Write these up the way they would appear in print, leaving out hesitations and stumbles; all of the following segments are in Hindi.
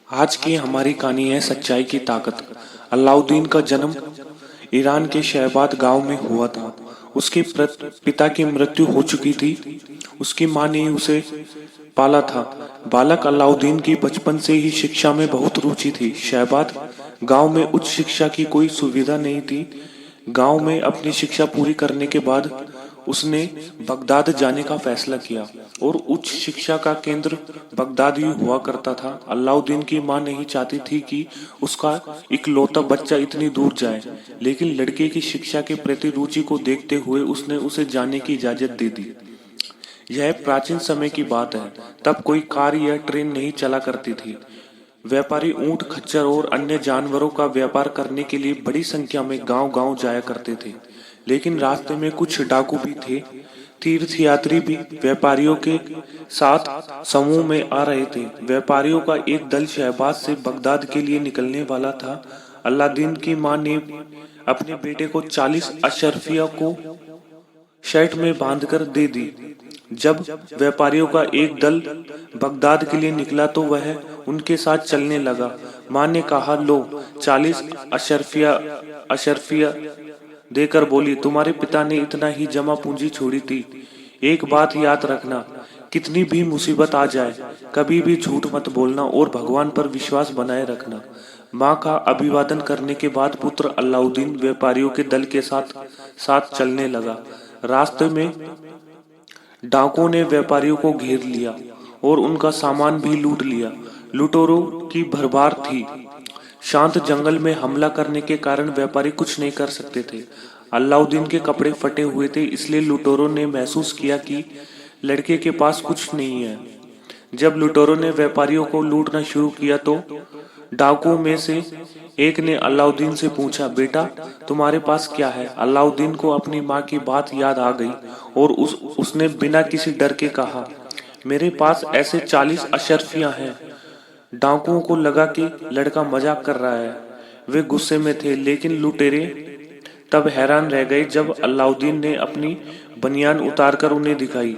आज की हमारी कहानी है सच्चाई की ताकत। अलाउद्दीन का जन्म ईरान के शहबाद गांव में हुआ था। उसके पिता की मृत्यु हो चुकी थी। उसकी मां ने उसे पाला था। बालक अलाउद्दीन की बचपन से ही शिक्षा में बहुत रुचि थी। शहबाद गांव में उच्च शिक्षा की कोई सुविधा नहीं थी। गांव में अपनी शिक्षा पूरी करने के बाद उसने बगदाद जाने का फैसला किया और उच्च शिक्षा का केंद्र बगदाद ही हुआ करता था। अलाउद्दीन की मां नहीं चाहती थी कि उसका इकलौता बच्चा इतनी दूर जाए, लेकिन लड़के की शिक्षा के प्रति रुचि को देखते हुए उसने उसे जाने की इजाजत दे दी। यह प्राचीन समय की बात है। तब कोई कार या ट्रेन नहीं चला करती थी। व्यापारी ऊंट, खच्चर और अन्य जानवरों का व्यापार करने के लिए बड़ी संख्या में गांव-गांव जाया करते थे। लेकिन रास्ते में कुछ डाकू भी थे। तीर्थयात्री भी व्यापारियों के साथ समूह में आ रहे थे। व्यापारियों का एक दल शहबाज से बगदाद के लिए निकलने वाला था। अलाउद्दीन की मां ने अपने बेटे को 40 अशरफिया को शर्ट में बांधकर दे दी। जब व्यापारियों का एक दल बगदाद के लिए निकला तो वह उनके साथ चलने लगा। मां ने कहा, लो 40 अशरफिया देकर बोली, तुम्हारे पिता ने इतना ही जमा पूंजी छोड़ी थी। एक बात याद रखना, कितनी भी मुसीबत आ जाए कभी भी झूठ मत बोलना और भगवान पर विश्वास बनाए रखना। मां का अभिवादन करने के बाद पुत्र अलाउद्दीन व्यापारियों के दल के साथ साथ चलने लगा। रास्ते में डाकुओं ने व्यापारियों को घेर लिया और उनका सामान भी लूट लिया। लुटेरों की भरमार थी। शांत जंगल में हमला करने के कारण व्यापारी कुछ नहीं कर सकते थे। अलाउद्दीन के कपड़े फटे हुए थे, इसलिए लुटेरों ने महसूस किया कि लड़के के पास कुछ नहीं है। जब लुटेरों ने व्यापारियों को लूटना शुरू किया तो डाकुओं में से एक ने अलाउद्दीन से पूछा, बेटा तुम्हारे पास क्या है? अलाउद्दीन को अपनी माँ की बात याद आ गई और उसने बिना किसी डर के कहा, मेरे पास ऐसे 40 अशरफियां हैं। डाकुओं को लगा कि लड़का मजाक कर रहा है। वे गुस्से में थे, लेकिन लुटेरे तब हैरान रह गए जब अलाउद्दीन ने अपनी बनियान उतारकर उन्हें दिखाई।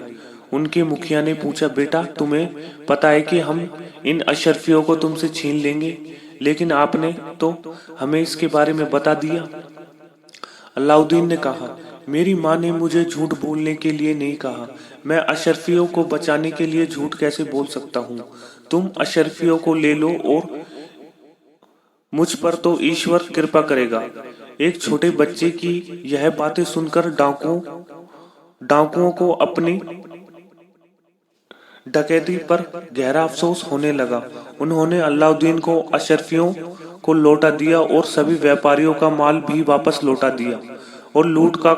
उनके मुखिया ने पूछा, बेटा तुम्हें पता है कि हम इन अशरफियों को तुमसे छीन लेंगे, लेकिन आपने तो हमें इसके बारे में बता दिया। अलाउद्दीन ने कहा, मेरी माँ ने मुझे झूठ बोलने के लिए नहीं कहा। मैं अशरफियों को बचाने के लिए झूठ कैसे बोल सकता हूँ? तुम अशरफियों को ले लो और मुझ पर तो ईश्वर कृपा करेगा। एक छोटे बच्चे की यह बातें सुनकर डाकुओं को अपनी डकैती पर गहरा अफसोस होने लगा। उन्होंने अलाउद्दीन को अशरफियों को लौटा दिया और सभी व्यापारियों का माल भी वापस लौटा दिया और लूट का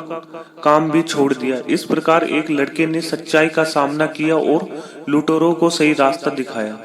काम भी छोड़ दिया। इस प्रकार एक लड़के ने सच्चाई का सामना किया और लुटेरों को सही रास्ता दिखाया।